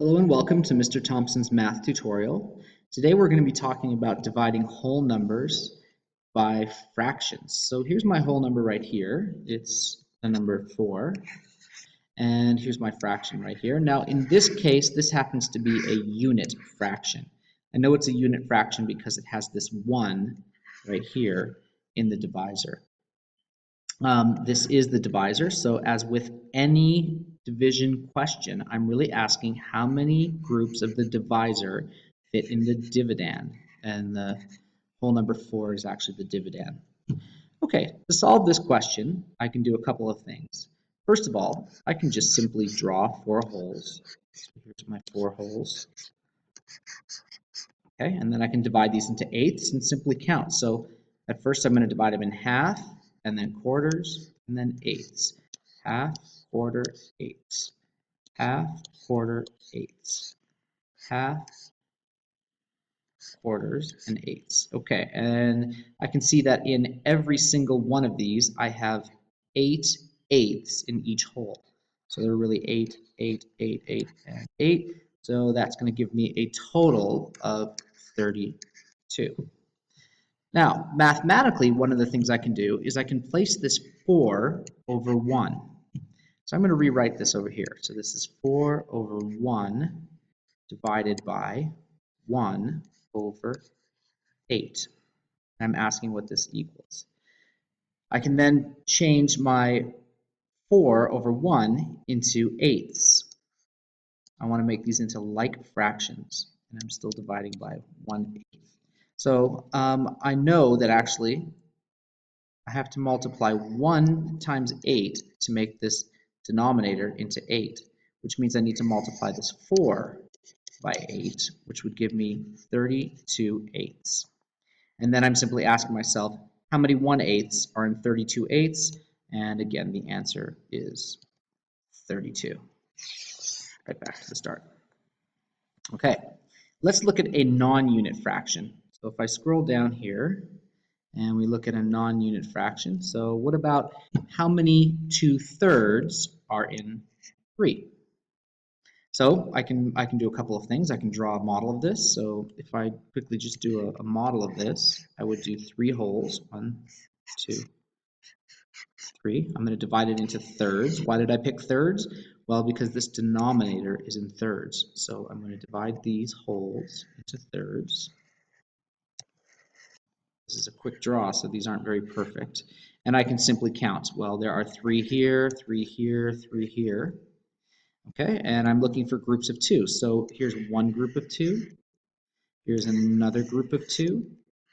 Hello and welcome to Mr. Thompson's math tutorial. Today we're going to be talking about dividing whole numbers by fractions. So here's my whole number right here. It's the number 4. And here's my fraction right here. Now in this case, this happens to be a unit fraction. I know it's a unit fraction because it has this 1 right here in the divisor. This is the divisor, so as with any division question, I'm really asking how many groups of the divisor fit in the dividend, and the whole number 4 is actually the dividend. Okay, to solve this question, I can do a couple of things. First of all, I can just simply draw 4 holes. So here's my 4 holes. Okay, and then I can divide these into eighths and simply count. So at first I'm going to divide them in half, and then quarters, and then eighths. Half, quarter, eighths. Half, quarter, eighths. Half, quarters, and eighths. Okay, and I can see that in every single one of these, I have 8 eighths in each hole. So they're really 8, 8, 8, 8, and 8. So that's going to give me a total of 32. Now, mathematically, one of the things I can do is I can place this 4 over 1. So I'm going to rewrite this over here. So this is 4 over 1 divided by 1 over 8. I'm asking what this equals. I can then change my 4 over 1 into eighths. I want to make these into like fractions, and I'm still dividing by 1/8. So I know that actually I have to multiply 1 times 8 to make this denominator into 8, which means I need to multiply this 4 by 8, which would give me 32 eighths. And then I'm simply asking myself, how many 1/8 are in 32 eighths? And again, the answer is 32. Right back to the start. Okay, let's look at a non-unit fraction. So if I scroll down here and we look at a non-unit fraction, so what about how many 2/3 are in 3? So I can do a couple of things. I can draw a model of this. So if I quickly just do a model of this, I would do 3 holes. 1, 2, 3. I'm going to divide it into thirds. Why did I pick thirds? Well, because this denominator is in thirds. So I'm going to divide these holes into thirds. This is a quick draw, so these aren't very perfect. And I can simply count. Well, there are 3 here, 3 here, 3 here. Okay, and I'm looking for groups of 2. So here's one group of 2. Here's another group of 2.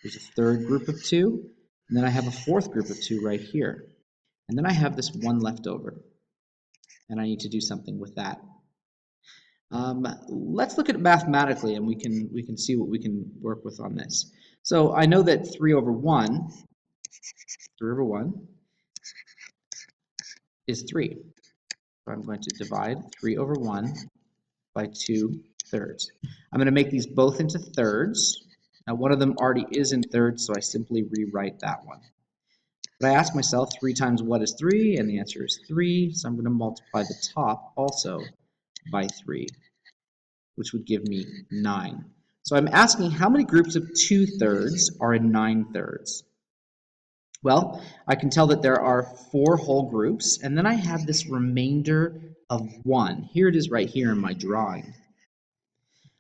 Here's a third group of 2. And then I have a fourth group of 2 right here. And then I have this 1 left over. And I need to do something with that. Let's look at it mathematically, and we can see what we can work with on this. So I know that 3 over 1 is 3. So I'm going to divide 3 over 1 by 2/3. I'm going to make these both into thirds. Now one of them already is in thirds, so I simply rewrite that one. But I ask myself, 3 times what is 3? And the answer is 3. So I'm going to multiply the top also by 3, which would give me 9. So I'm asking how many groups of 2/3 are in 9/3? Well, I can tell that there are 4 whole groups, and then I have this remainder of 1. Here it is right here in my drawing.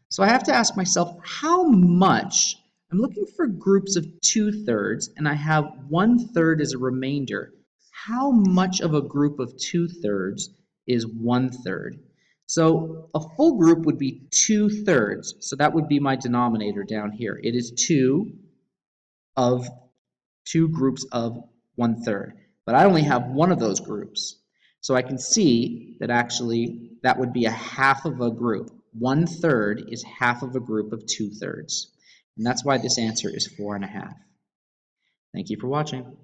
So I have to ask myself, how much? I'm looking for groups of 2/3, and I have 1/3 as a remainder. How much of a group of 2/3 is 1/3? So a full group would be 2/3. So that would be my denominator down here. It is 2 groups of 1/3. But I only have one of those groups. So I can see that actually that would be a half of a group. 1/3 is half of a group of 2/3. And that's why this answer is 4.5. Thank you for watching.